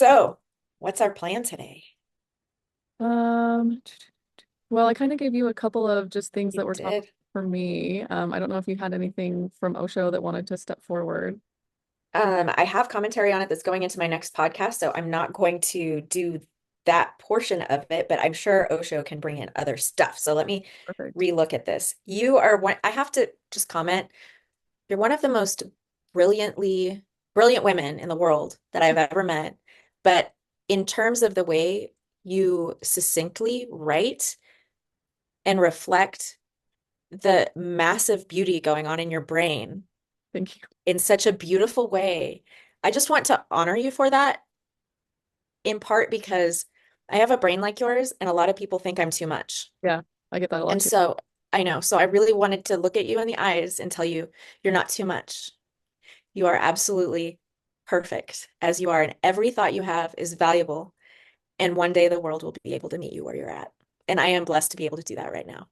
So, what's our plan today? Um, well, I kind of gave you a couple of just things You that were top did. for me. I don't know if you had anything from Osho that wanted to step forward. I have commentary on it that's going into my next podcast, so I'm not going to do that portion of it, but I'm sure Osho can bring in other stuff. So let me Perfect. relook at this. You are one, I have to just comment, you're one of the most brilliantly brilliant women in the world that I've ever met. But in terms of the way you succinctly write and reflect the massive beauty going on in your brain Thank you. in such a beautiful way. I just want to honor you for that, in part because I have a brain like yours, and a lot of people think I'm too much. Yeah, I get that a lot And too. so I know. So I really wanted to look at you in the eyes and tell you you're not too much. You are absolutely perfect as you are, and every thought you have is valuable. And one day the world will be able to meet you where you're at. And I am blessed to be able to do that right now.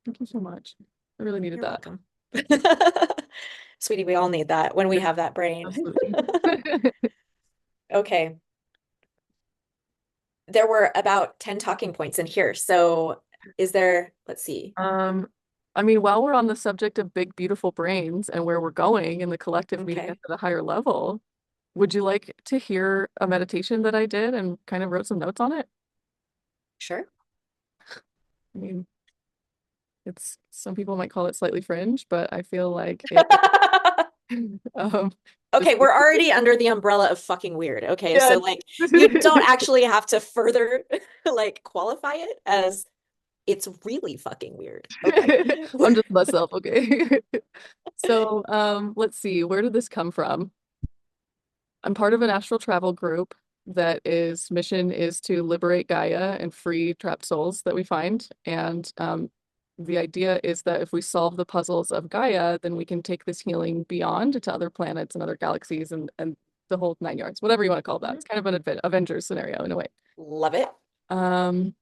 Thank you so much. I really needed You're that. welcome. Sweetie, we all need that when we Yeah, have that brain. absolutely. Okay. There were about 10 talking points in here. So is there, let's see. Um, I mean, while we're on the subject of big, beautiful brains and where we're going in the collective meeting at Okay, a higher level, would you like to hear a meditation that I did and kind of wrote some notes on it? sure. I mean, it's some people might call it slightly fringe, but I feel like it um just Okay, we're already under the umbrella of fucking weird. Okay, yeah. so like you don't actually have to further like qualify it as it's really fucking weird. Okay. I'm just myself, okay. So let's see, where did this come from? I'm part of an astral travel group that is mission is to liberate Gaia and free trapped souls that we find. And the idea is that if we solve the puzzles of Gaia, then we can take this healing beyond to other planets and other galaxies and the whole nine yards, whatever you want to call that. Mhm. It's kind of an Avengers scenario in a way. Love it. Um,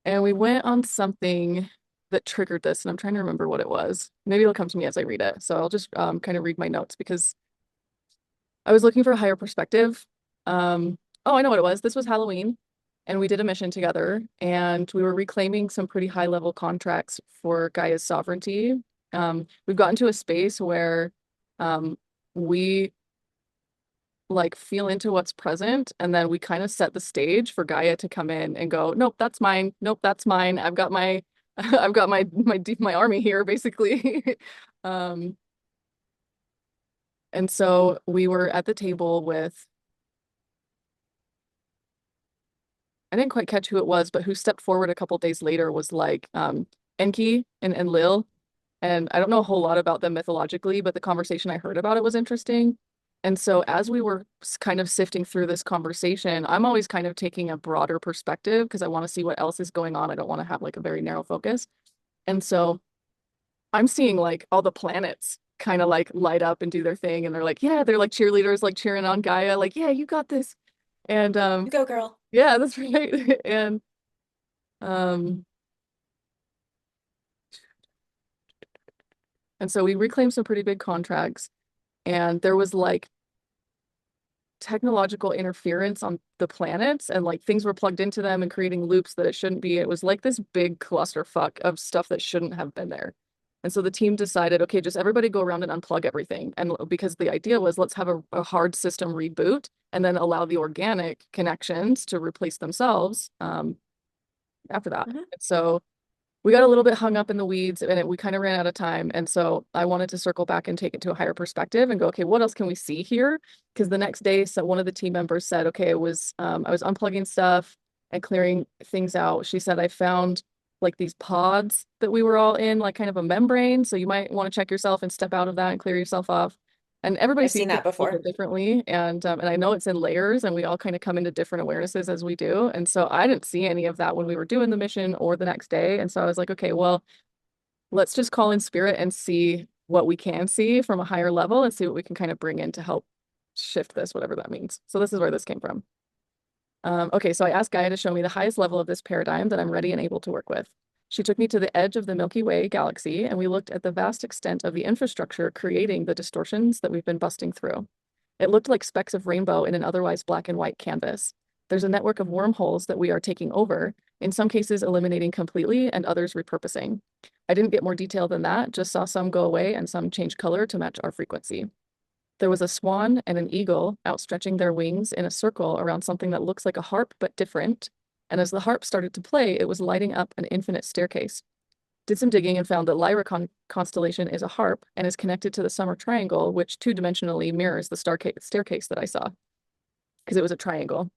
and we went on something that triggered this, and I'm trying to remember what it was. Maybe it'll come to me as I read it. So I'll just kind of read my notes because I was looking for a higher perspective. Oh, I know what it was. This was Halloween, and we did a mission together, and we were reclaiming some pretty high level contracts for Gaia's sovereignty. We've gotten to a space where um, we like feel into what's present, and then we kind of set the stage for Gaia to come in and go, nope, that's mine. Nope, that's mine. I've got my, I've got my army here, basically. Um, and so we were at the table with I didn't quite catch who it was, but who stepped forward a couple days later was like Enki and Lil. And I don't know a whole lot about them mythologically, but the conversation I heard about it was interesting. And so as we were kind of sifting through this conversation, I'm always kind of taking a broader perspective because I want to see what else is going on. I don't want to have like a very narrow focus. And so I'm seeing like all the planets kind of like light up and do their thing. And they're like, yeah, they're like cheerleaders, like cheering on Gaia, like, yeah, you got this. And You go, girl. yeah, that's right. And Um, and so we reclaimed some pretty big contracts, and there was like technological interference on the planets, and like things were plugged into them and creating loops that it shouldn't be. It was like this big clusterfuck of stuff that shouldn't have been there. And so the team decided, okay, just everybody go around and unplug everything. And because the idea was let's have a hard system reboot and then allow the organic connections to replace themselves after that. Mhm. And so we got a little bit hung up in the weeds and we kind of ran out of time. And so I wanted to circle back and take it to a higher perspective and go, okay, what else can we see here? Because the next day, so one of the team members said, okay, it was I was unplugging stuff and clearing things out. She said I found like these pods that we were all in, like kind of a membrane. So you might want to check yourself and step out of that and clear yourself off. And everybody I've sees seen it that a little before. bit differently. And I know it's in layers and we all kind of come into different awarenesses as we do. And so I didn't see any of that when we were doing the mission or the next day. And so I was like, okay, well, let's just call in spirit and see what we can see from a higher level and see what we can kind of bring in to help shift this, whatever that means. So this is where this came from. Okay, so I asked Gaia to show me the highest level of this paradigm that I'm ready and able to work with. She took me to the edge of the Milky Way galaxy, and we looked at the vast extent of the infrastructure creating the distortions that we've been busting through. It looked like specks of rainbow in an otherwise black and white canvas. There's a network of wormholes that we are taking over, in some cases eliminating completely and others repurposing. I didn't get more detail than that, just saw some go away and some change color to match our frequency. There was a swan and an eagle outstretching their wings in a circle around something that looks like a harp but different. And as the harp started to play, it was lighting up an infinite staircase. Did some digging and found that Lyra constellation is a harp and is connected to the summer triangle, which two-dimensionally mirrors the staircase that I saw because it was a triangle.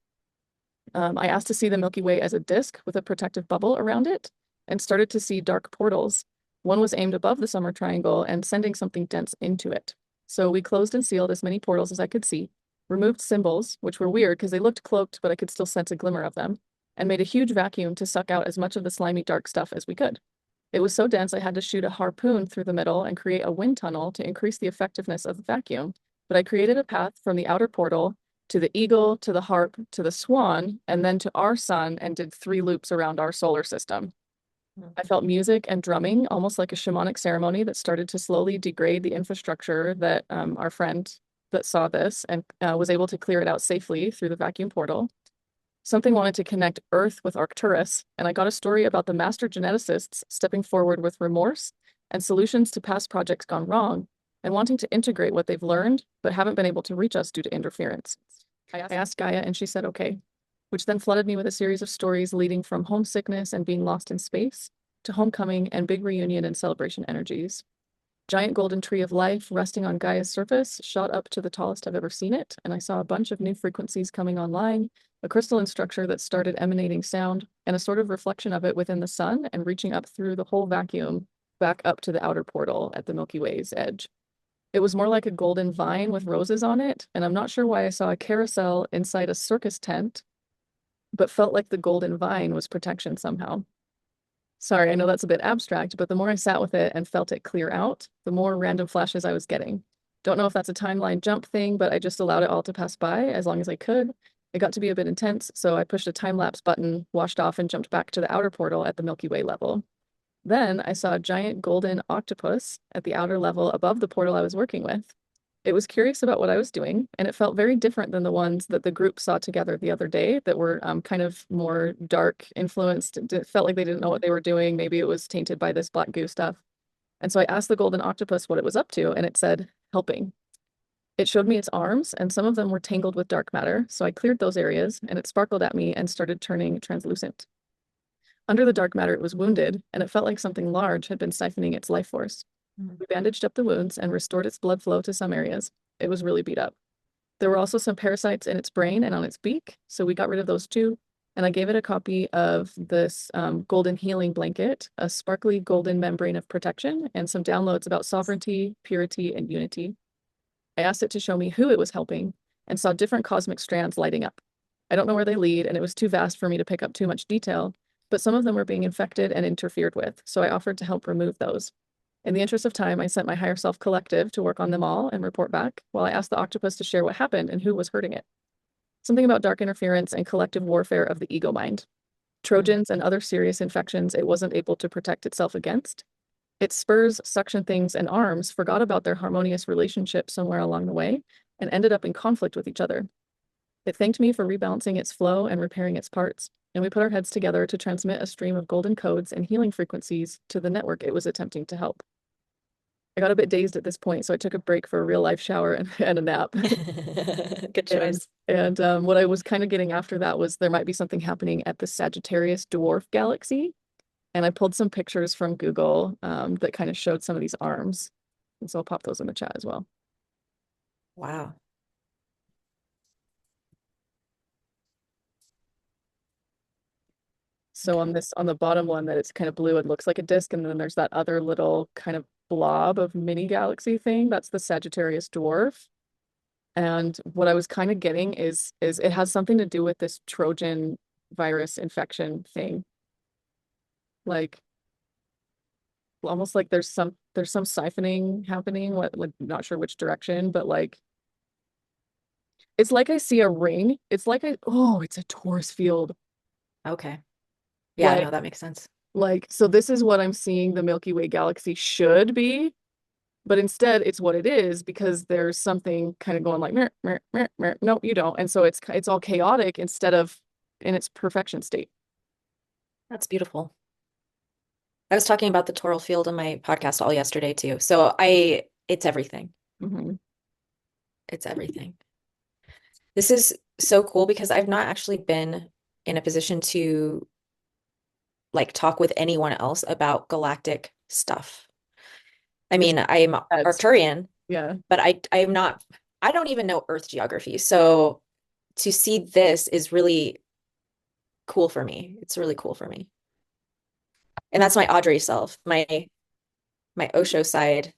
I asked to see the Milky Way as a disk with a protective bubble around it and started to see dark portals. One was aimed above the summer triangle and sending something dense into it. So we closed and sealed as many portals as I could see, removed symbols, which were weird because they looked cloaked, but I could still sense a glimmer of them, and made a huge vacuum to suck out as much of the slimy dark stuff as we could. It was so dense I had to shoot a harpoon through the middle and create a wind tunnel to increase the effectiveness of the vacuum. But I created a path from the outer portal to the eagle, to the harp, to the swan, and then to our sun and did 3 loops around our solar system. I felt music and drumming, almost like a shamanic ceremony that started to slowly degrade the infrastructure that our friend that saw this and was able to clear it out safely through the vacuum portal. Something wanted to connect Earth with Arcturus, and I got a story about the master geneticists stepping forward with remorse and solutions to past projects gone wrong, and wanting to integrate what they've learned, but haven't been able to reach us due to interference. I asked Gaia, and she said okay, which then flooded me with a series of stories leading from homesickness and being lost in space to homecoming and big reunion and celebration energies. Giant golden tree of life resting on Gaia's surface shot up to the tallest I've ever seen it, and I saw a bunch of new frequencies coming online, a crystalline structure that started emanating sound, and a sort of reflection of it within the sun and reaching up through the whole vacuum back up to the outer portal at the Milky Way's edge. It was more like a golden vine with roses on it, and I'm not sure why I saw a carousel inside a circus tent, but felt like the golden vine was protection somehow. Sorry, I know that's a bit abstract, but the more I sat with it and felt it clear out, the more random flashes I was getting. Don't know if that's a timeline jump thing, but I just allowed it all to pass by as long as I could. It got to be a bit intense, so I pushed a time-lapse button, washed off, and jumped back to the outer portal at the Milky Way level. Then I saw a giant golden octopus at the outer level above the portal I was working with. It was curious about what I was doing, and it felt very different than the ones that the group saw together the other day that were kind of more dark influenced. It felt like they didn't know what they were doing. Maybe it was tainted by this black goo stuff. And so I asked the golden octopus what it was up to, and it said, helping. It showed me its arms, and some of them were tangled with dark matter, so I cleared those areas, and it sparkled at me and started turning translucent. Under the dark matter, it was wounded, and it felt like something large had been siphoning its life force. We bandaged up the wounds and restored its blood flow to some areas. It was really beat up. There were also some parasites in its brain and on its beak, so we got rid of those too. And I gave it a copy of this golden healing blanket, a sparkly golden membrane of protection, and some downloads about sovereignty, purity, and unity. I asked it to show me who it was helping and saw different cosmic strands lighting up. I don't know where they lead, and it was too vast for me to pick up too much detail, but some of them were being infected and interfered with, so I offered to help remove those. In the interest of time, I sent my higher self collective to work on them all and report back, while I asked the octopus to share what happened and who was hurting it. Something about dark interference and collective warfare of the ego mind. Trojans and other serious infections it wasn't able to protect itself against. Its spurs, suction things, and arms forgot about their harmonious relationship somewhere along the way and ended up in conflict with each other. It thanked me for rebalancing its flow and repairing its parts, and we put our heads together to transmit a stream of golden codes and healing frequencies to the network it was attempting to help. I got a bit dazed at this point, so I took a break for a real life shower and a nap. Good choice. And what I was kind of getting after that was there might be something happening at the Sagittarius dwarf galaxy. And I pulled some pictures from Google that kind of showed some of these arms. And so I'll pop those in the chat as well. Wow. So on the bottom one that it's kind of blue, it looks like a disc, and then there's that other little kind of blob of mini galaxy thing. That's the Sagittarius dwarf. And what I was kind of getting is it has something to do with this Trojan virus infection thing. Like almost like there's some siphoning happening, like not sure which direction, but like it's like I see a ring. It's like it's a Taurus field. Okay. Yeah, Like, no, that makes sense. so this is what I'm seeing the Milky Way galaxy should be. but instead it's what it is because there's something kind of going like, meh, meh, meh, meh. No, you don't. And so it's all chaotic instead of in its perfection state. That's beautiful. I was talking about the toral field in my podcast all yesterday too. So it's everything. Hmm. It's everything. This is so cool because I've not actually been in a position to like talk with anyone else about galactic stuff. I It's mean, I'm that's Arcturian, yeah. but I'm not, I don't even know Earth geography. So to see this is really cool for me. It's really cool for me. And that's my Audrey self. My Osho side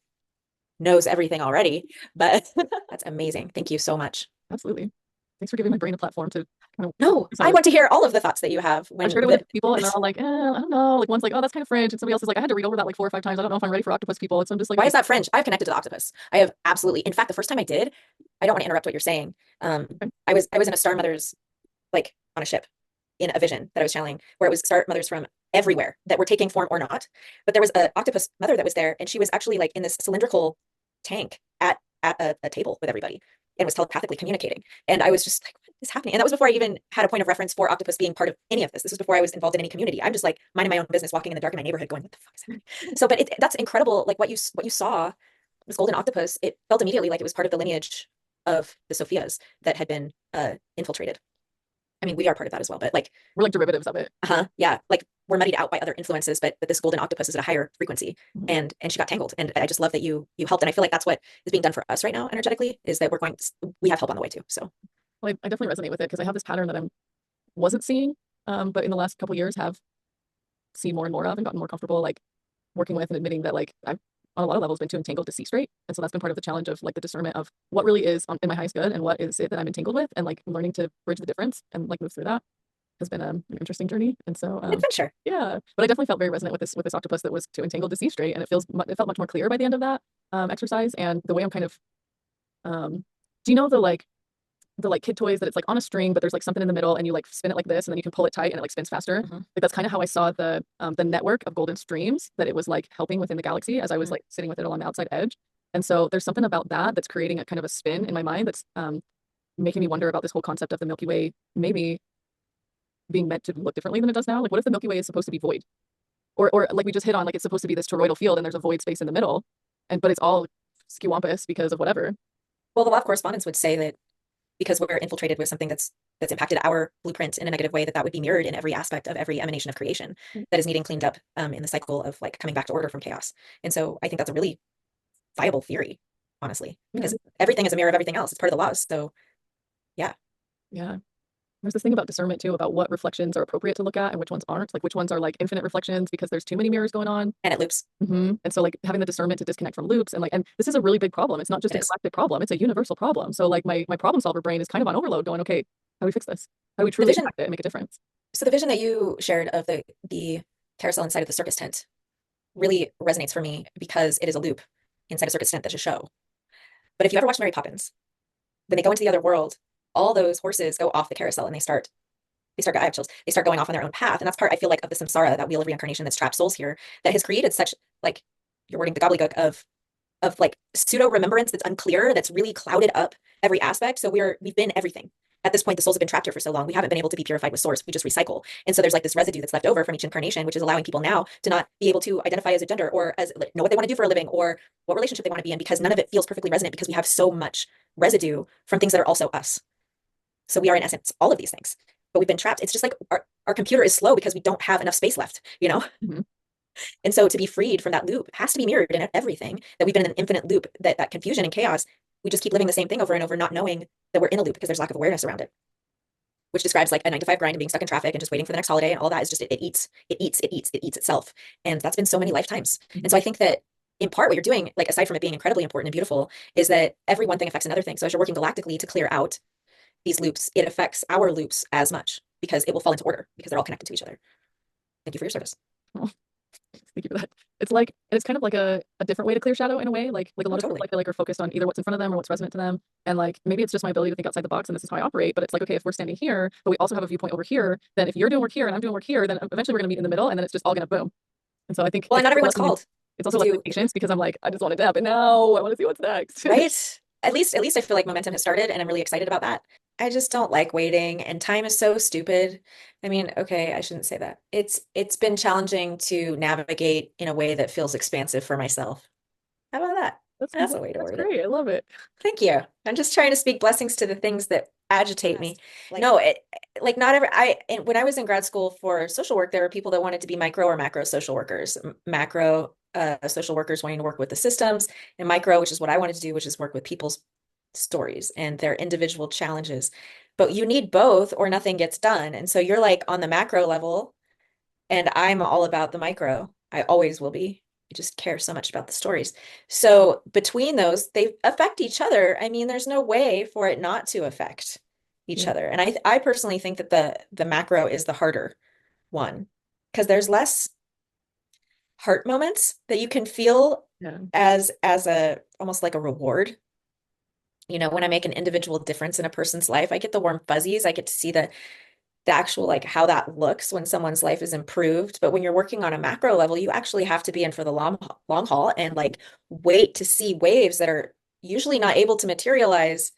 knows everything already, but that's amazing. Thank you so much. Absolutely. Thanks for giving my brain a platform to kind of No, focus on I this. want to hear all of the thoughts that you have I've when shared it with the people and they're all like, I don't know. Like one's like, oh, that's kind of French. And somebody else is like, I had to read over that like 4 or 5 times. I don't know if I'm ready for octopus people. And so I'm just like, why okay, is that French? I've connected to the octopus. I have absolutely, in fact, the first time I did, I don't want to interrupt what you're saying. okay. I was in a Star Mothers, like on a ship in a vision that I was channeling, where it was Star Mothers from everywhere that were taking form or not. But there was an octopus mother that was there, and she was actually like in this cylindrical tank at a table with everybody and was telepathically communicating. And I was just like, what is happening? And that was before I even had a point of reference for octopus being part of any of this. This was before I was involved in any community. I'm just like minding my own business, walking in the dark in my neighborhood, going, what the fuck is happening? So, but that's incredible. Like what you saw, this golden octopus, it felt immediately like it was part of the lineage of the Sophias that had been infiltrated. I mean, we are part of that as well, but like, We're like derivatives of it. yeah, like we're muddied out by other influences, but this golden octopus is at a higher frequency, Mhm. and she got tangled, and I just love that you helped, and I feel like that's what is being done for us right now energetically, is that we have help on the way too. So Well, I definitely resonate with it because I have this pattern that I wasn't seeing, but in the last couple years have seen more and more of and gotten more comfortable like working with and admitting that like I've on a lot of levels been too entangled to see straight. And so that's been part of the challenge of like the discernment of what really is in my highest good and what is it that I'm entangled with and like learning to bridge the difference and like move through that has been an interesting journey. And so an adventure. yeah, but I definitely felt very resonant with this octopus that was too entangled to see straight. And it felt much more clear by the end of that exercise. And the way I'm kind of do you know the like kid toys that it's like on a string, but there's like something in the middle and you like spin it like this and then you can pull it tight and it like spins faster. Mhm. Like that's kind of how I saw the network of golden streams that it was like helping within the galaxy as I was like sitting with it along the outside edge. And so there's something about that that's creating a kind of a spin in my mind that's making me wonder about this whole concept of the Milky Way maybe being meant to look differently than it does now. Like what if the Milky Way is supposed to be void? Or like we just hit on like it's supposed to be this toroidal field and there's a void space in the middle. But it's all skewampus because of whatever. Well, the law of correspondence would say that because we're infiltrated with something that's impacted our blueprint in a negative way, that would be mirrored in every aspect of every emanation of creation that is needing cleaned up in the cycle of like coming back to order from chaos. And so I think that's a really viable theory, honestly, Yeah. because everything is a mirror of everything else. It's part of the laws. So yeah. Yeah. There's this thing about discernment too, about what reflections are appropriate to look at and which ones aren't. Like which ones are like infinite reflections because there's too many mirrors going on. And it loops. And so like having the discernment to disconnect from loops and this is a really big problem. It's not just It a is. galactic problem, it's a universal problem. So like my problem solver brain is kind of on overload going, okay, how do we fix this? How do we The truly vision, impact it and make a difference? so the vision that you shared of the carousel inside of the circus tent really resonates for me because it is a loop inside a circus tent that's a show. But if you ever watch Mary Poppins, when they go into the other world, all those horses go off the carousel and I have chills. They start going off on their own path. And that's part, I feel like, of the samsara, that wheel of reincarnation that's trapped souls here, that has created such, like, you're wording the gobbledygook of like pseudo remembrance that's unclear, that's really clouded up every aspect. So we've been everything. At this point, the souls have been trapped here for so long. We haven't been able to be purified with source. We just recycle. And so there's like this residue that's left over from each incarnation, which is allowing people now to not be able to identify as a gender or as like, know what they want to do for a living or what relationship they want to be in, because none of it feels perfectly resonant because we have so much residue from things that are also us. So we are in essence all of these things, but we've been trapped. It's just like our computer is slow because we don't have enough space left, you know? Mhm. And so to be freed from that loop has to be mirrored in everything, that we've been in an infinite loop, that confusion and chaos, we just keep living the same thing over and over, not knowing that we're in a loop because there's lack of awareness around it, which describes like a 9 to 5 grind and being stuck in traffic and just waiting for the next holiday. And all that is just, it eats itself. And that's been so many lifetimes. And so I think that in part what you're doing, like aside from it being incredibly important and beautiful, is that every one thing affects another thing. So as you're working galactically to clear out these loops, it affects our loops as much because it will fall into order because they're all connected to each other. Thank you for your service. Oh, thank you for that. It's like it's kind of like a different way to clear shadow in a way. Like a lot of people Totally. I feel like are focused on either what's in front of them or what's resonant to them. And like maybe it's just my ability to think outside the box and this is how I operate. But it's like, okay, if we're standing here, but we also have a viewpoint over here, then if you're doing work here and I'm doing work here, then eventually we're gonna meet in the middle and then it's just all gonna boom. And so I think Well, and like not everyone's letting me called. it's also less do, patience because I'm like, I just want it to happen now. I want to see what's next. right? At least I feel like momentum has started and I'm really excited about that. I just don't like waiting and time is so stupid. I mean, okay, I shouldn't say that. It's been challenging to navigate in a way that feels expansive for myself. How about that? That's a way to That's word it. great. I love it. Thank you. I'm just trying to speak blessings to the things that agitate me. Like, No, like not every when I was in grad school for social work, there were people that wanted to be micro or macro social workers. Macro social workers wanting to work with the systems, and micro, which is what I wanted to do, which is work with people's stories and their individual challenges. But you need both or nothing gets done. And so you're like on the macro level, and I'm all about the micro. I always will be. I just care so much about the stories. So between those, they affect each other. I mean, there's no way for it not to affect each yeah, other. And I personally think that the macro is the harder one because there's less heart moments that you can feel yeah, as a almost like a reward. You know, when I make an individual difference in a person's life, I get the warm fuzzies. I get to see the actual like how that looks when someone's life is improved. But when you're working on a macro level, you actually have to be in for the long haul and like wait to see waves that are usually not able to materialize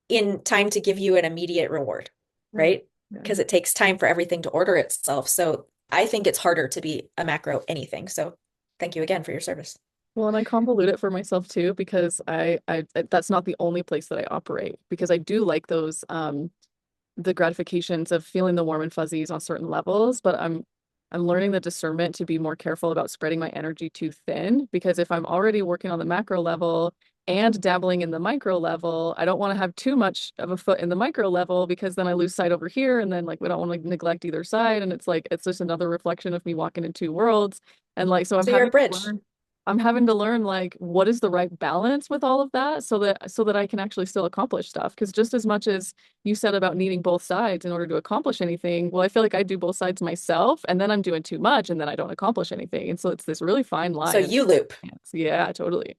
in time to give you an immediate reward, right. right? Yeah. Because it takes time for everything to order itself. So I think it's harder to be a macro anything. So thank you again for your service. Well, and I convolute it for myself too because that's not the only place that I operate because I do like those the gratifications of feeling the warm and fuzzies on certain levels, but I'm learning the discernment to be more careful about spreading my energy too thin because if I'm already working on the macro level and dabbling in the micro level, I don't want to have too much of a foot in the micro level because then I lose sight over here and then like we don't want to neglect either side and it's like it's just another reflection of me walking in two worlds and like so So you're a bridge. I'm having to learn like what is the right balance with all of that so that I can actually still accomplish stuff because just as much as you said about needing both sides in order to accomplish anything. Well, I feel like I do both sides myself, and then I'm doing too much, and then I don't accomplish anything. And so it's this really fine So line. you loop. Yeah, totally.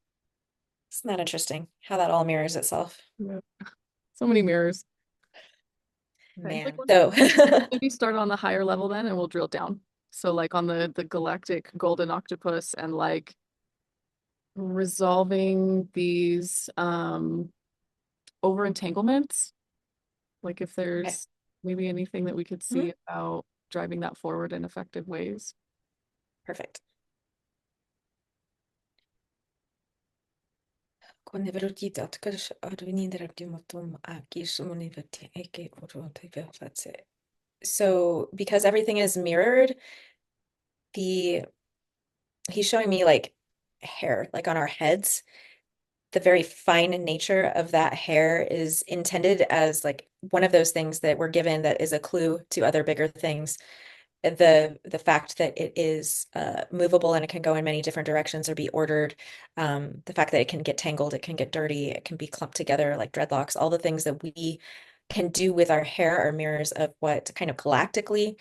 Isn't that interesting how that all mirrors itself? Yeah. So many mirrors. Okay. Like Man. So maybe start on the higher level then, and we'll drill down. So like on the galactic golden octopus and like resolving these over entanglements. Like if okay. there's maybe anything that we could Mhm. see about driving that forward in effective ways. Perfect. So because everything is mirrored, the he's showing me like hair, like on our heads. The very fine nature of that hair is intended as like one of those things that we're given that is a clue to other bigger things. The fact that it is movable and it can go in many different directions or be ordered, the fact that it can get tangled, it can get dirty, it can be clumped together like dreadlocks, all the things that we can do with our hair are mirrors of what kind of galactically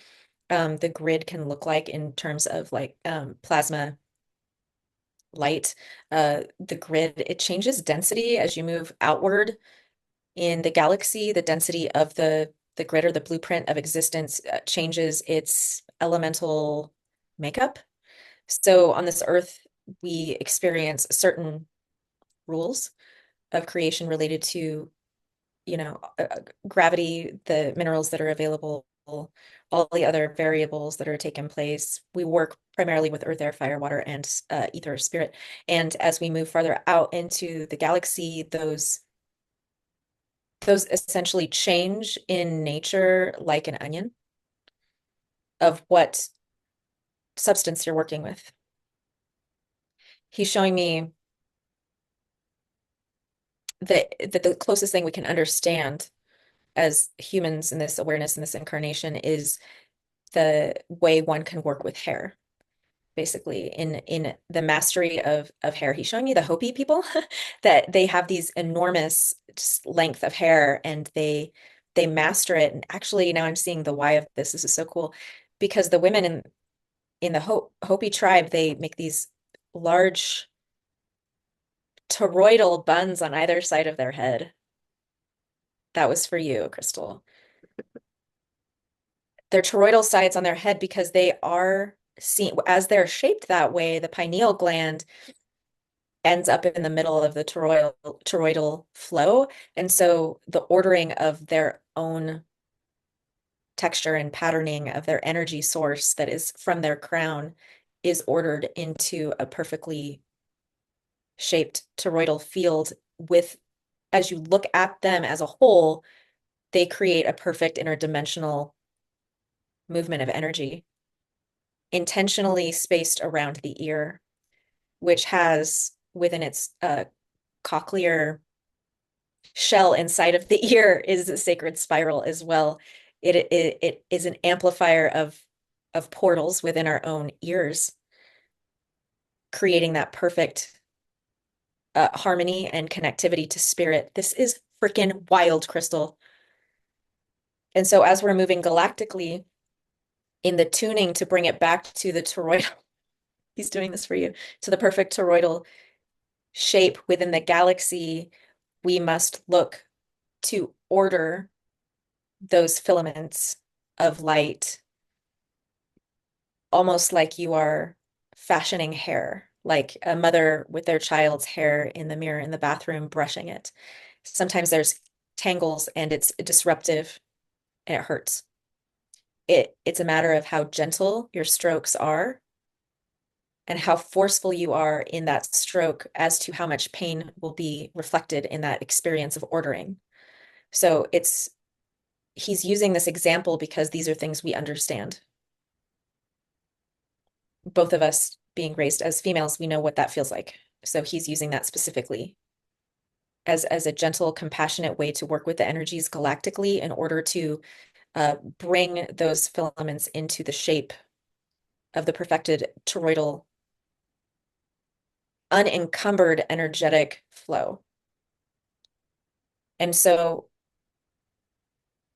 the grid can look like in terms of like plasma light. The grid, it changes density as you move outward in the galaxy. The density of the grid or the blueprint of existence changes its elemental makeup. So on this earth, we experience certain rules of creation related to, you know, gravity, the minerals that are available, all the other variables that are taking place. We work primarily with earth, air, fire, water, and ether, spirit. And as we move farther out into the galaxy, those essentially change in nature like an onion of what substance you're working with. He's showing me that the closest thing we can understand as humans in this awareness in this incarnation is the way one can work with hair, basically in the mastery of hair. He's showing me the Hopi people that they have these enormous length of hair and they master it. And actually now I'm seeing the why of this. This is so cool because the women in the Hopi tribe, they make these large toroidal buns on either side of their head. That was for you, Crystal. They're toroidal sides on their head because they are seen as they're shaped that way, the pineal gland ends up in the middle of the toroidal flow. And so the ordering of their own texture and patterning of their energy source that is from their crown is ordered into a perfectly shaped toroidal field with, as you look at them as a whole, they create a perfect interdimensional movement of energy, intentionally spaced around the ear, which has within its cochlear shell inside of the ear is a sacred spiral as well. It is an amplifier of portals within our own ears, creating that perfect harmony and connectivity to spirit. This is freaking wild, Crystal. And so as we're moving galactically in the tuning to bring it back to the toroidal, he's doing this for you, to the perfect toroidal shape within the galaxy, we must look to order those filaments of light, almost like you are fashioning hair, like a mother with their child's hair in the mirror in the bathroom, brushing it. Sometimes there's tangles and it's disruptive and it hurts. It's a matter of how gentle your strokes are and how forceful you are in that stroke as to how much pain will be reflected in that experience of ordering. So he's using this example because these are things we understand. Both of us being raised as females, we know what that feels like. So he's using that specifically as a gentle, compassionate way to work with the energies galactically in order to bring those filaments into the shape of the perfected toroidal, unencumbered energetic flow. And so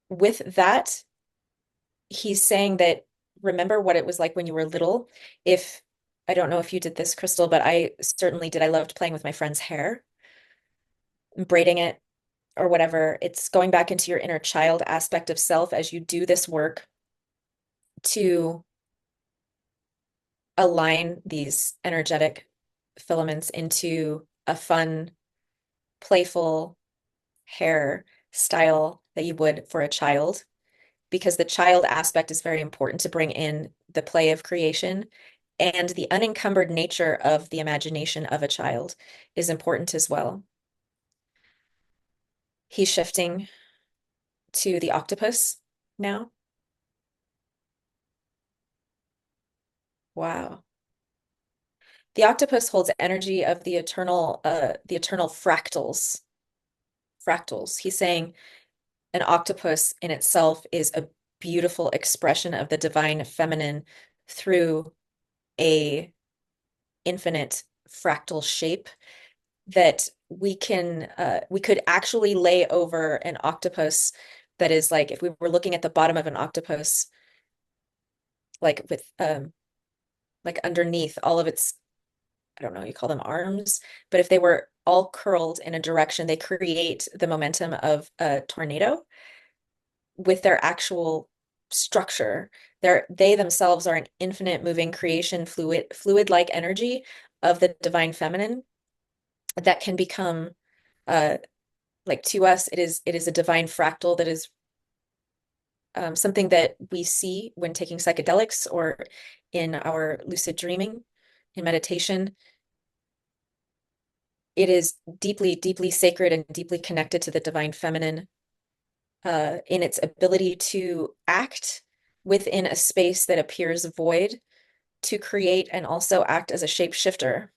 with that, he's saying that remember what it was like when you were little. If I don't know if you did this, Crystal, but I certainly did. I loved playing with my friend's hair, braiding it or whatever. It's going back into your inner child aspect of self as you do this work to align these energetic filaments into a fun, playful hair style that you would for a child, because the child aspect is very important to bring in the play of creation, and the unencumbered nature of the imagination of a child is important as well. He's shifting to the octopus now. Wow. The octopus holds energy of the eternal fractals. Fractals. He's saying an octopus in itself is a beautiful expression of the divine feminine through a infinite fractal shape that we could actually lay over an octopus that is like if we were looking at the bottom of an octopus, like with like underneath all of its, I don't know, you call them arms, but if they were all curled in a direction, they create the momentum of a tornado with their actual structure. They themselves are an infinite moving creation, fluid-like energy of the divine feminine that can become like to us, it is a divine fractal that is something that we see when taking psychedelics or in our lucid dreaming, in meditation. It is deeply, deeply sacred and deeply connected to the divine feminine in its ability to act within a space that appears void, to create and also act as a shapeshifter.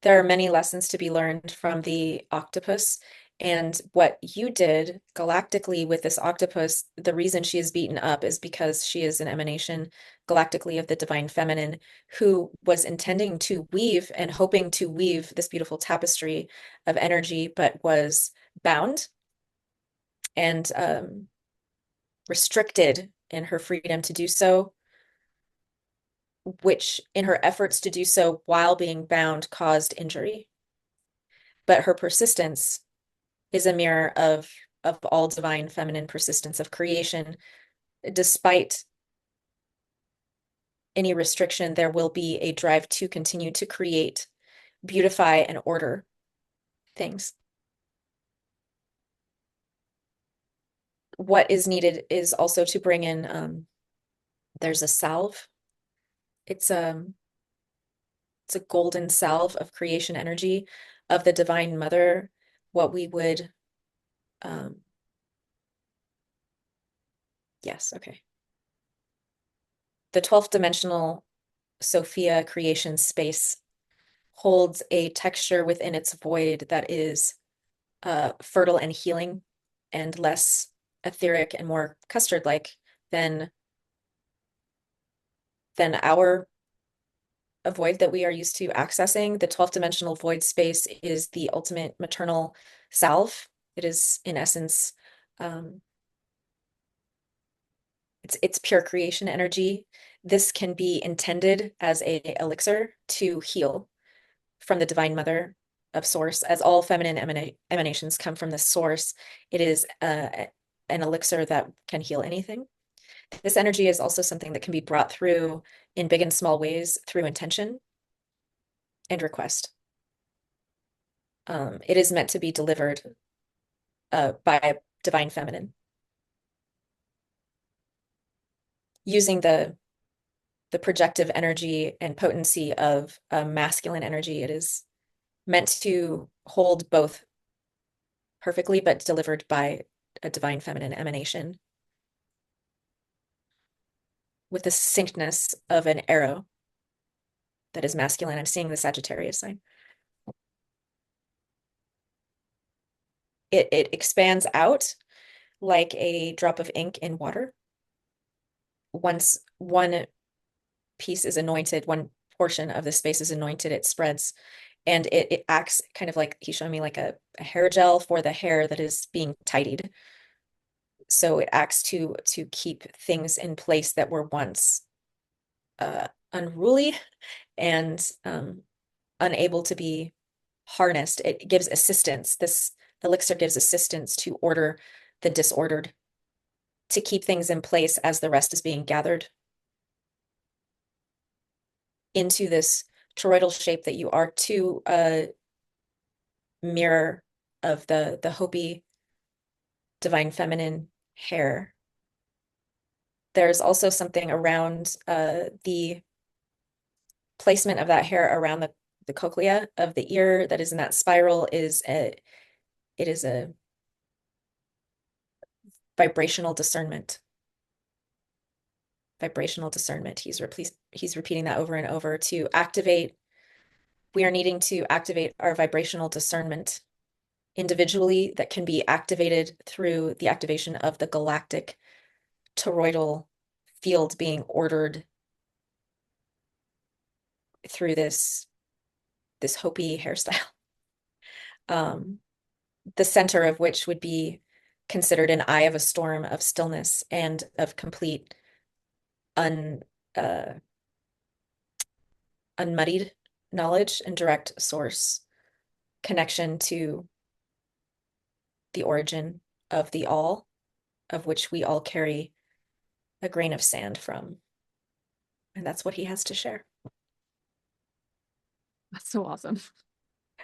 There are many lessons to be learned from the octopus. And what you did galactically with this octopus, the reason she is beaten up is because she is an emanation galactically of the divine feminine who was intending to weave and hoping to weave this beautiful tapestry of energy, but was bound and restricted in her freedom to do so, which in her efforts to do so while being bound caused injury. But her persistence is a mirror of all divine feminine persistence of creation, despite any restriction, there will be a drive to continue to create, beautify, and order things. What is needed is also to bring in, there's a salve. It's it's a golden salve of creation energy of the Divine Mother, what we would, um, yes, okay. The 12th dimensional Sophia creation space holds a texture within its void that is fertile and healing and less etheric and more custard-like than our a void that we are used to accessing. The 12th dimensional void space is the ultimate maternal salve. It is, in essence, it's pure creation energy. This can be intended as a elixir to heal from the Divine Mother of Source, as all feminine emanations come from the source. It is an elixir that can heal anything. This energy is also something that can be brought through in big and small ways through intention and request. It is meant to be delivered by a divine feminine. Using the projective energy and potency of masculine energy, it is meant to hold both perfectly, but delivered by a divine feminine emanation with the succinctness of an arrow that is masculine. I'm seeing the Sagittarius sign. It expands out like a drop of ink in water. Once one piece is anointed, one portion of the space is anointed, it spreads, and it acts kind of like, he's showing me like a hair gel for the hair that is being tidied. So it acts to keep things in place that were once unruly and unable to be harnessed. It gives assistance. This elixir gives assistance to order the disordered, to keep things in place as the rest is being gathered into this toroidal shape that you are, to a mirror of the hopi divine feminine hair. There's also something around the placement of that hair around the cochlea of the ear that is in that spiral. It is a vibrational discernment. Vibrational discernment. He's repeating that over and over to activate. We are needing to activate our vibrational discernment individually, that can be activated through the activation of the galactic toroidal field being ordered through this hopi hairstyle. The center of which would be considered an eye of a storm of stillness and of complete unmuddied knowledge and direct source connection to the origin of the all, of which we all carry a grain of sand from. And that's what he has to share. That's so awesome.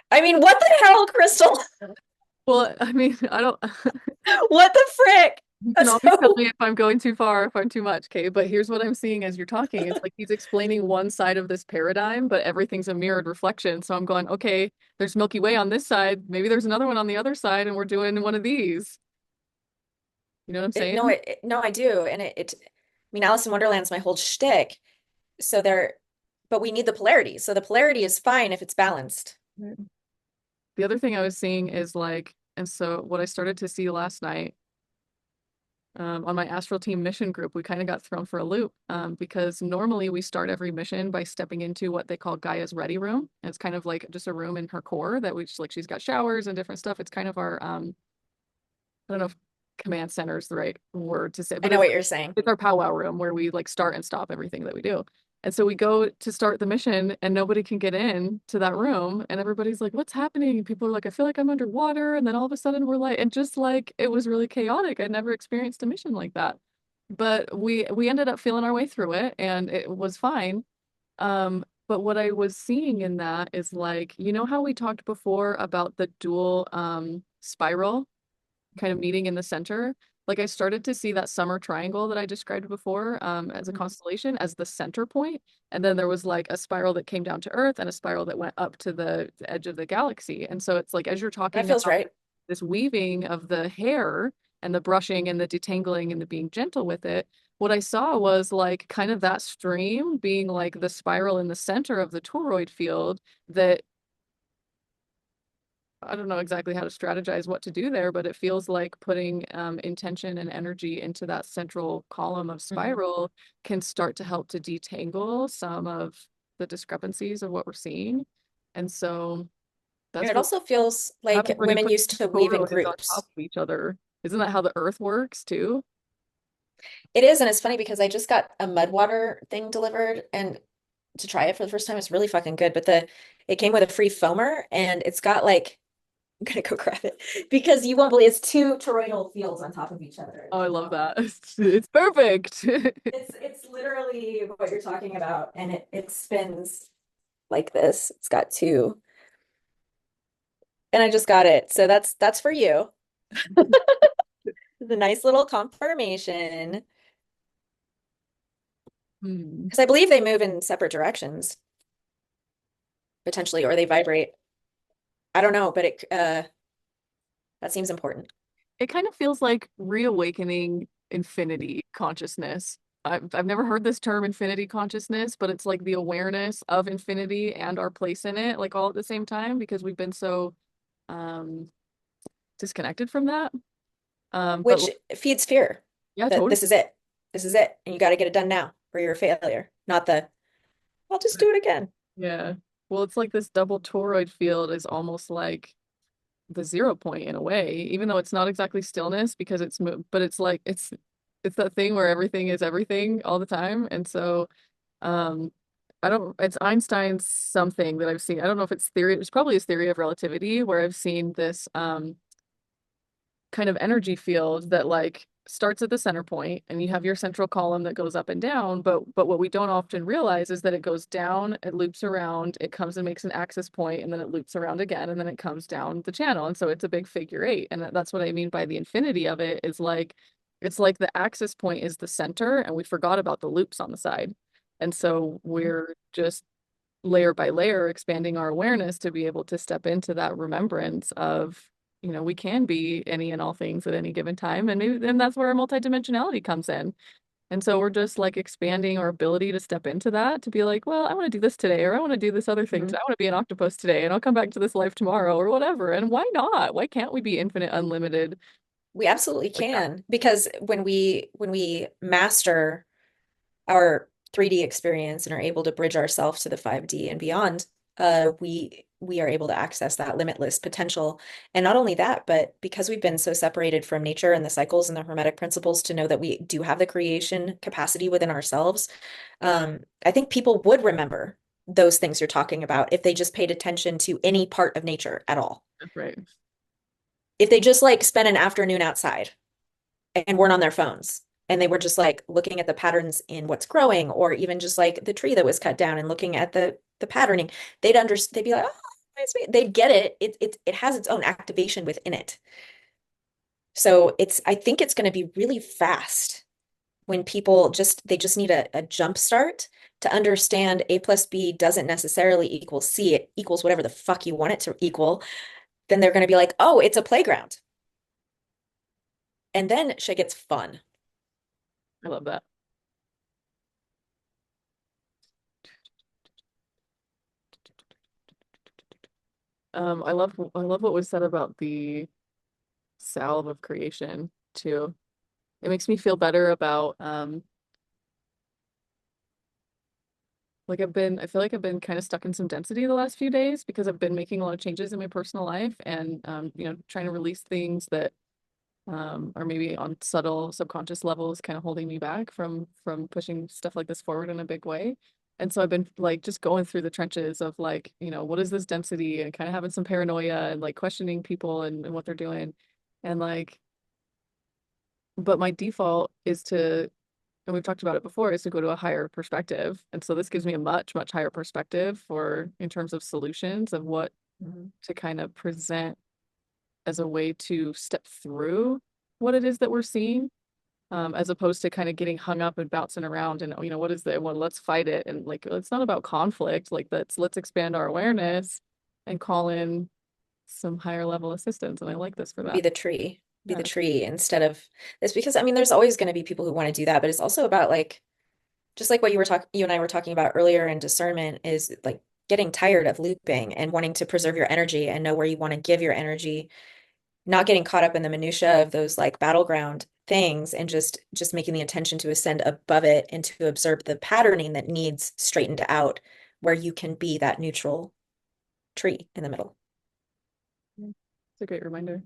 I mean, what the hell, Crystal? Well, I mean, I don't. What the frick? You can always tell me if I'm going too far, if I'm too much, okay? But here's what I'm seeing as you're talking. It's like he's explaining one side of this paradigm, but everything's a mirrored reflection. So I'm going, okay, there's Milky Way on this side. Maybe there's another one on the other side, and we're doing one of these. You know what I'm saying? No, I do. And I mean, Alice in Wonderland's my whole shtick. So but we need the polarity. So the polarity is fine if it's balanced. The other thing I was seeing is like, and so what I started to see last night, on my astral team mission group, we kind of got thrown for a loop, because normally we start every mission by stepping into what they call Gaia's ready room. And it's kind of like just a room in her core that we just, like, she's got showers and different stuff. It's kind of our, I don't know if command center is the right word to say, I but know what you're saying. it's our powwow room where we like start and stop everything that we do. And so we go to start the mission and nobody can get in to that room. And everybody's like, what's happening? And people are like, I feel like I'm underwater. And then all of a sudden we're like, and just like, it was really chaotic. I never experienced a mission like that. but we ended up feeling our way through it and it was fine. But what I was seeing in that is like, you know how we talked before about the dual spiral kind of meeting in the center? Like I started to see that summer triangle that I described before as a Mhm. constellation as the center point. And then there was like a spiral that came down to Earth and a spiral that went up to the edge of the galaxy. And so it's like as you're That talking feels about right. this weaving of the hair and the brushing and the detangling and the being gentle with it, what I saw was like kind of that stream being like the spiral in the center of the toroid field that I don't know exactly how to strategize what to do there, but it feels like putting intention and energy into that central column of Mhm. spiral can start to help to detangle some of the discrepancies of what we're seeing. And so And that's it what also feels like happens when you women put used to weave in toroids on top groups. of each other. Isn't that how the earth works too? It is, and it's funny because I just got a mud water thing delivered and to try it for the first time. It's really fucking good. But it came with a free foamer and it's got like I'm gonna go grab it because you won't believe it's two toroidal fields on top of each other. Oh, It's I like, love wow. that. It's perfect. It's literally what you're talking about, and it spins like this. It's got two, and I just got it. So that's for you. The nice little confirmation. Hmm. Because I believe they move in separate directions, potentially, or they vibrate. I don't know, but it that seems important. It kind of feels like reawakening infinity consciousness. I've never heard this term infinity consciousness, but it's like the awareness of infinity and our place in it, like all at the same time, because we've been so um disconnected from that. But Which feeds fear yeah, that this totally. is it. This is it. And you got to get it done now or you're a failure. Not the, I'll just do it again. Yeah. Well, it's like this double toroid field is almost like the zero point in a way, even though it's not exactly stillness because but it's like it's that thing where everything is everything all the time. And so Um, I don't, it's Einstein's something that I've seen. I don't know if it's theory, it's probably his theory of relativity where I've seen this kind of energy field that like starts at the center point and you have your central column that goes up and down, but what we don't often realize is that it goes down, it loops around, it comes and makes an axis point, and then it loops around again, and then it comes down the channel. And so it's a big figure eight. And that's what I mean by the infinity of it is like it's like the axis point is the center and we forgot about the loops on the side. And so we're just layer by layer expanding our awareness to be able to step into that remembrance of, you know, we can be any and all things at any given time. And maybe then that's where our multidimensionality comes in. And so we're just like expanding our ability to step into that to be like, well, I want to do this today, or I want to do this other thing. Mhm. I want to be an octopus today, and I'll come back to this life tomorrow, or whatever. And why not? Why can't we be infinite, unlimited We absolutely like that? can because when we master our 3D experience and are able to bridge ourselves to the 5D and beyond, we are able to access that limitless potential. And not only that, but because we've been so separated from nature and the cycles and the hermetic principles to know that we do have the creation capacity within ourselves, I think people would remember those things you're talking about if they just paid attention to any part of nature at all. That's right. If they just like spent an afternoon outside and weren't on their phones and they were just like looking at the patterns in what's growing or even just like the tree that was cut down and looking at the patterning, they'd be like, oh, they'd get it. It has its own activation within it. So I think it's going to be really fast when people they just need a jump start to understand A plus B doesn't necessarily equal C. It equals whatever the fuck you want it to equal. Then they're going to be like, oh, it's a playground. And then shit gets fun. I love that. I love what was said about the salve of creation too. It makes me feel better about like I feel like I've been kind of stuck in some density the last few days because I've been making a lot of changes in my personal life and you know, trying to release things that are maybe on subtle subconscious levels kind of holding me back from pushing stuff like this forward in a big way. And so I've been like just going through the trenches of like, you know, what is this density and kind of having some paranoia and like questioning people and what they're doing. And like, but my default is to and we've talked about it before, is to go to a higher perspective. And so this gives me a much, much higher perspective for in terms of solutions of what Mhm. to kind of present as a way to step through what it is that we're seeing, as opposed to kind of getting hung up and bouncing around and, what is that? Well, let's fight it. And like, it's not about conflict. Like, let's expand our awareness and call in some higher level assistance. And I like this for Be that. the tree, be the Yeah. tree instead of this, because I mean, there's always going to be people who want to do that, but it's also about like, just like what you and I were talking about earlier in discernment is like getting tired of looping and wanting to preserve your energy and know where you want to give your energy, not getting caught up in the minutia of those like battleground things and just making the intention to ascend above it and to observe the patterning that needs straightened out where you can be that neutral tree in the middle. It's a great reminder.